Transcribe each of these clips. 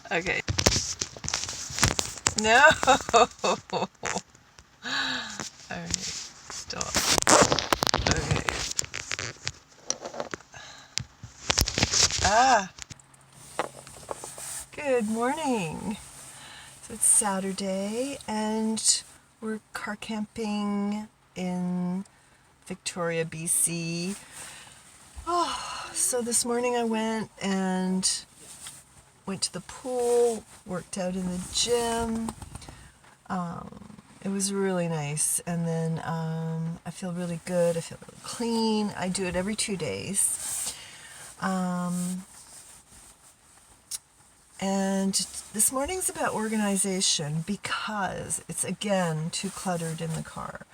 Okay. No. Alright, stop. Okay. Ah, good morning. So it's Saturday and we're car camping in Victoria, BC. Oh, so this morning I went to the pool, worked out in the gym. It was really nice. And then I feel really good. I feel really clean. I do it every 2 days. And this morning's about organization because it's, again, too cluttered in the car.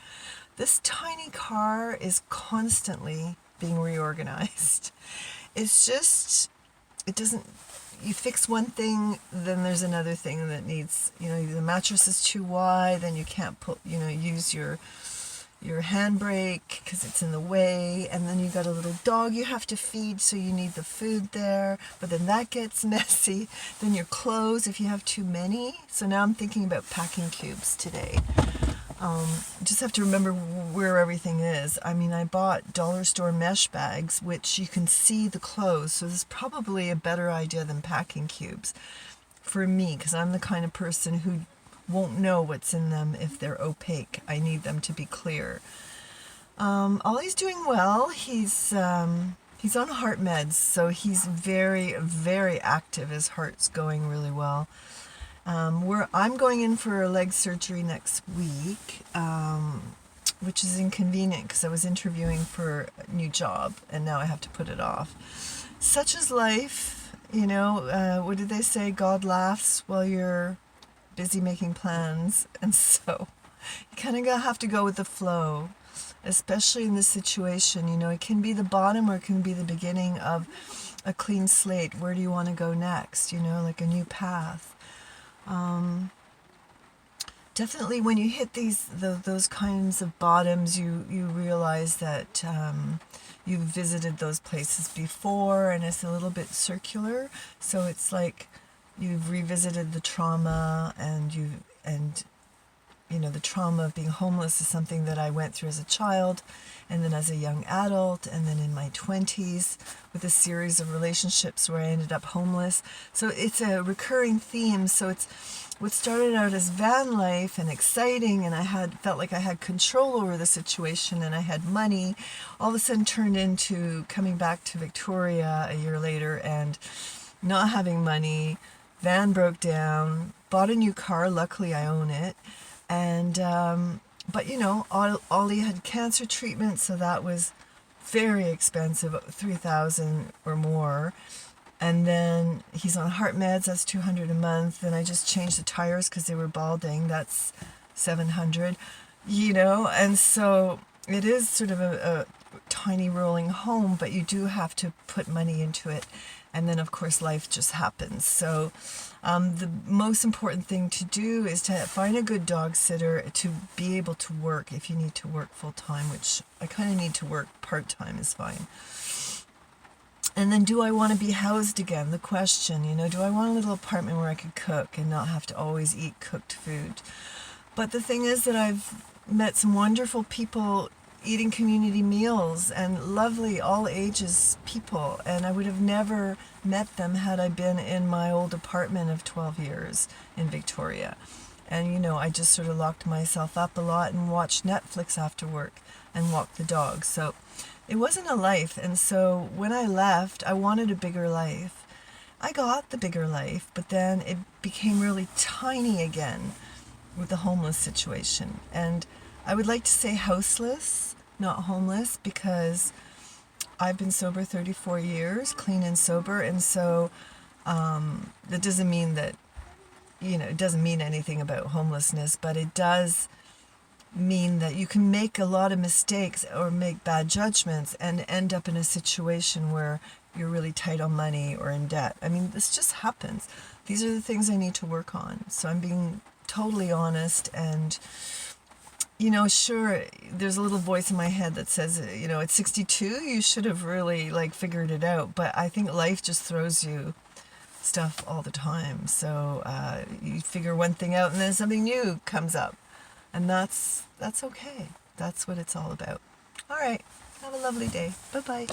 This tiny car is constantly being reorganized. It's just, it doesn't, you fix one thing, then there's another thing that needs, the mattress is too wide, then you can't use your handbrake because it's in the way, and then you got a little dog you have to feed, so you need the food there, but then that gets messy. Then your clothes, if you have too many. So now I'm thinking about packing cubes today. Just have to remember where everything is. I mean, I bought dollar store mesh bags, which you can see the clothes, so this is probably a better idea than packing cubes for me, because I'm the kind of person who won't know what's in them if they're opaque. I need them to be clear. Ollie's doing well. He's on heart meds, so he's very, very active. His heart's going really well. I'm going in for a leg surgery next week, which is inconvenient because I was interviewing for a new job and now I have to put it off. Such is life, what did they say? God laughs while you're busy making plans, and so you kind of have to go with the flow, especially in this situation. It can be the bottom or it can be the beginning of a clean slate. Where do you want to go next? Like a new path. Definitely when you hit those kinds of bottoms, you realize that you've visited those places before, and it's a little bit circular. So it's like you've revisited the trauma, and the trauma of being homeless is something that I went through as a child, and then as a young adult, and then in my 20s with a series of relationships where I ended up homeless. So it's a recurring theme. So it's what started out as van life and exciting, and I felt like I had control over the situation and I had money, all of a sudden turned into coming back to Victoria a year later and not having money. Van broke down, bought a new car, luckily I own it, and but Ollie had cancer treatment, so that was very expensive, $3,000 or more. And then he's on heart meds, that's $200 a month. And I just changed the tires because they were balding, that's $700. And so it is sort of a tiny rolling home, but you do have to put money into it. And then, of course, life just happens. So the most important thing to do is to find a good dog sitter to be able to work if you need to work full-time, which I kind of need to work part-time is fine. And then, do I want to be housed again? The question, do I want a little apartment where I could cook and not have to always eat cooked food? But the thing is that I've met some wonderful people eating community meals, and lovely all ages people, and I would have never met them had I been in my old apartment of 12 years in Victoria. And I just sort of locked myself up a lot and watched Netflix after work and walked the dog. So it wasn't a life. And so when I left, I wanted a bigger life. I got the bigger life, but then it became really tiny again with the homeless situation. And I would like to say houseless, not homeless, because I've been sober 34 years, clean and sober, and so that doesn't mean that, it doesn't mean anything about homelessness, but it does mean that you can make a lot of mistakes or make bad judgments and end up in a situation where you're really tight on money or in debt. I mean, this just happens. These are the things I need to work on. So I'm being totally honest, and Sure, there's a little voice in my head that says, at 62, you should have really like figured it out. But I think life just throws you stuff all the time. So you figure one thing out and then something new comes up. And that's okay. That's what it's all about. All right. Have a lovely day. Bye-bye.